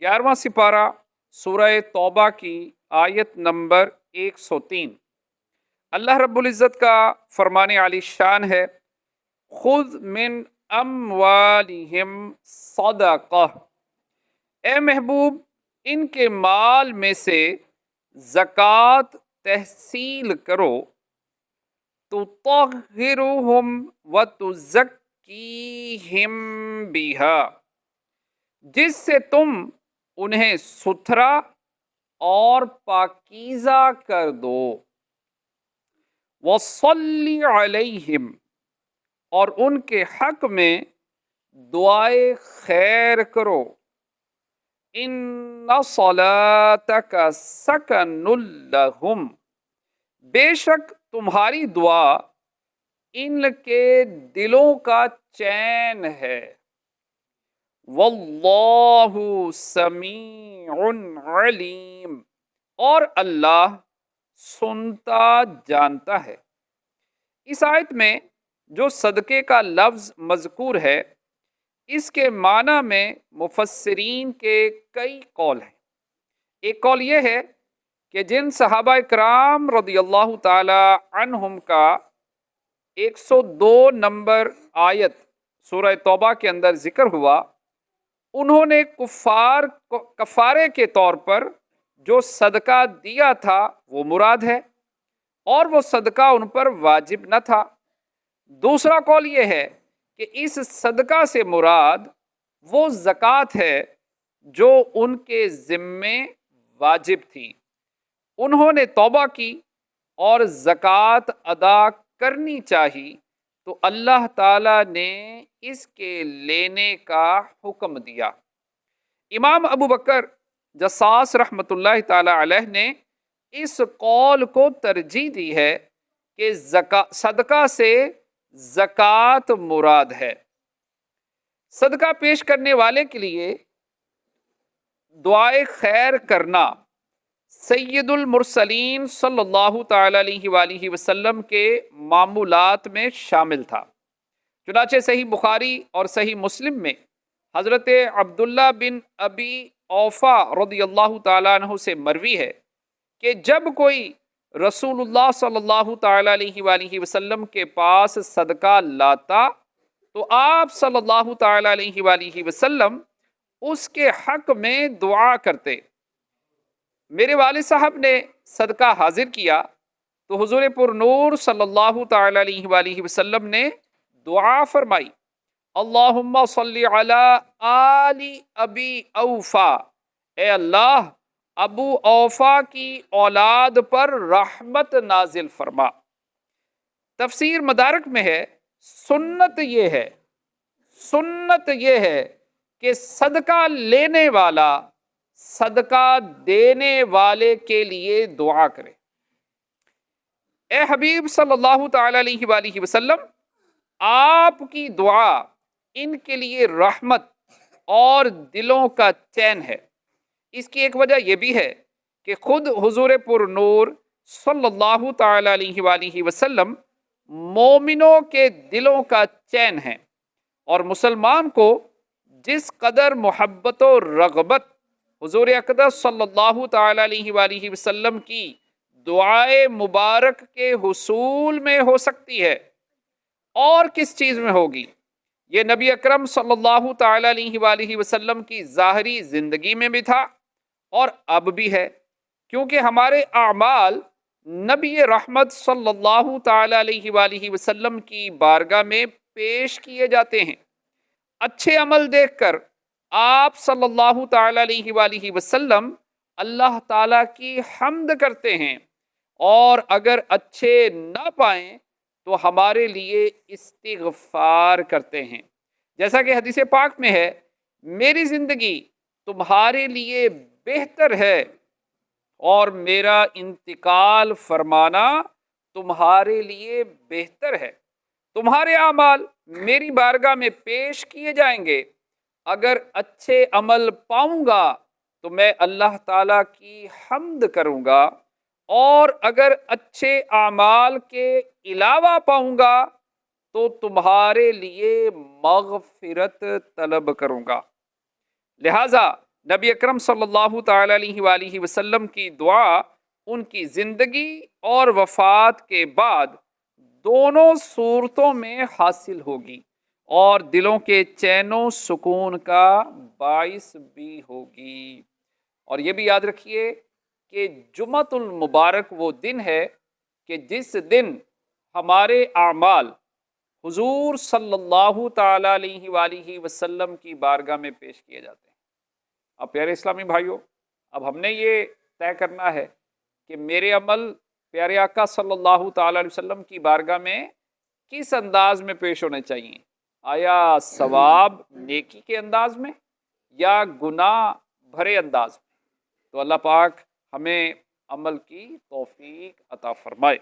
11واं सिपारा सूरह तौबा की आयत नंबर 103। अल्लाह रब्बुल इज़्ज़त का फरमाने आली शान है, खुद मिन अमवालिहिम सदक़ह, ए महबूब इनके माल में से ज़कात तहसील करो, तुतहिरुहुम व तुज़क्कीहिम बिहा, जिससे तुम उन्हें सुथरा और पाकीज़ा कर दो। वसल्ली अलैहिम, और उनके हक में दुआए खैर करो। इन्ना सलातका सकनुल लहुम, बेशक तुम्हारी दुआ इनके दिलों का चैन है। वल्लाहु समीउन अलीम, और अल्लाह सुनता जानता है। इस आयत में जो सदक़े का लफ्ज़ मज़कूर है, इसके माना में मुफस्सिरीन के कई कौल हैं। एक कौल ये है कि जिन सहाबा इकराम रदियल्लाहु ताला अन्हुम का 102 नंबर आयत सूरह तौबा के अंदर जिक्र हुआ, उन्होंने कुफ़ार को कफ़ारे के तौर पर जो सदका दिया था वो मुराद है, और वो सदका उन पर वाजिब न था। दूसरा कौल ये है कि इस सदका से मुराद वो ज़कात है जो उनके ज़िम्मे वाजिब थी। उन्होंने तौबा की और ज़कात अदा करनी चाहिए, तो अल्लाह ताला ने इसके लेने का हुक्म दिया। इमाम अबू बकर जस्सास रहमतुल्लाह ताला अलैह ने इस कौल को तरजीह दी है कि सदका से ज़कात मुराद है। सदका पेश करने वाले के लिए दुआए खैर करना सैयदुल मुरसलीन सल्लल्लाहु ताला अलैहि वसल्लम के मामूलात में शामिल था। चुनाचे सही बुखारी और सही मुस्लिम में हज़रत अब्दुल्ला बिन अबी औफा रदियल्लाहु ताला अन्हु से मरवी है कि जब कोई रसूलुल्लाह सल्लल्लाहु ताला अलैहि वसल्लम के पास सदका लाता, तो आप सल्लल्लाहु ताला अलैहि वसल्लम उसके हक में दुआ करते। मेरे वालिद साहब ने सदका हाजिर किया तो हुजूर पुरनूर सल्लल्लाहु ताला अलैहि वसल्लम ने दुआ फरमाई, अल्लाहुम्मा सल्ली अला आली अबी औफा, ए अल्लाह अबू औफा की औलाद पर रहमत नाजिल फरमा। तफसीर मदारक में है, सुन्नत ये है कि सदका लेने वाला सदका देने वाले के लिए दुआ करे। ए हबीब सल्लल्लाहु ताला अलैहि वसल्लम, आपकी दुआ इनके लिए रहमत और दिलों का चैन है। इसकी एक वजह यह भी है कि खुद हुजूर पुरनूर सल्लल्लाहु ताला अलैहि वसल्लम मोमिनों के दिलों का चैन है, और मुसलमान को जिस कदर मोहब्बत और रग़बत हुजूर अक़दस सल्लल्लाहु ताला अलैहि वसल्लम की दुआए मुबारक के हुसूल में हो सकती है, और किस चीज़ में होगी, ये नबी अकरम सल्लल्लाहु ताला अलैहि वसल्लम की ज़ाहरी ज़िंदगी में भी था और अब भी है, क्योंकि हमारे आमाल नबी रहमत सल्लल्लाहु ताला अलैहि वसल्लम की बारगाह में पेश किए जाते हैं। अच्छे अमल देखकर आप सल्लल्लाहु ताला अलैहि वसल्लम अल्लाह ताला की हम्द करते हैं, और अगर अच्छे ना पाएं तो हमारे लिए इस्तिग़फ़ार करते हैं। जैसा कि हदीस पाक में है, मेरी ज़िंदगी तुम्हारे लिए बेहतर है और मेरा इंतकाल फरमाना तुम्हारे लिए बेहतर है। तुम्हारे आमाल मेरी बारगाह में पेश किए जाएंगे। अगर अच्छे अमल पाऊंगा तो मैं अल्लाह ताला की हम्द करूंगा, और अगर अच्छे आमाल के अलावा पाऊंगा तो तुम्हारे लिए मग़फ़िरत तलब करूंगा। लिहाजा نبی اکرم صلی اللہ تعالی علیہ وآلہ وسلم کی دعا ان کی زندگی اور وفات کے بعد دونوں صورتوں میں حاصل ہوگی اور دلوں کے چین و سکون کا باعث بھی ہوگی۔ اور یہ بھی یاد رکھیے کہ جمعۃ المبارک وہ دن ہے کہ جس دن ہمارے اعمال حضور صلی اللہ تعالی علیہ وآلہ وسلم کی بارگاہ میں پیش کیے جاتے ہیں۔ اب پیارے اسلامی بھائیوں، اب ہم نے یہ طے کرنا ہے کہ میرے عمل پیارے آقا صلی اللہ تعالی علیہ وسلم کی بارگاہ میں کس انداز میں پیش ہونے چاہیے؟ آیا ثواب نیکی کے انداز میں یا گناہ بھرے انداز میں؟ تو اللہ پاک ہمیں عمل کی توفیق عطا فرمائے۔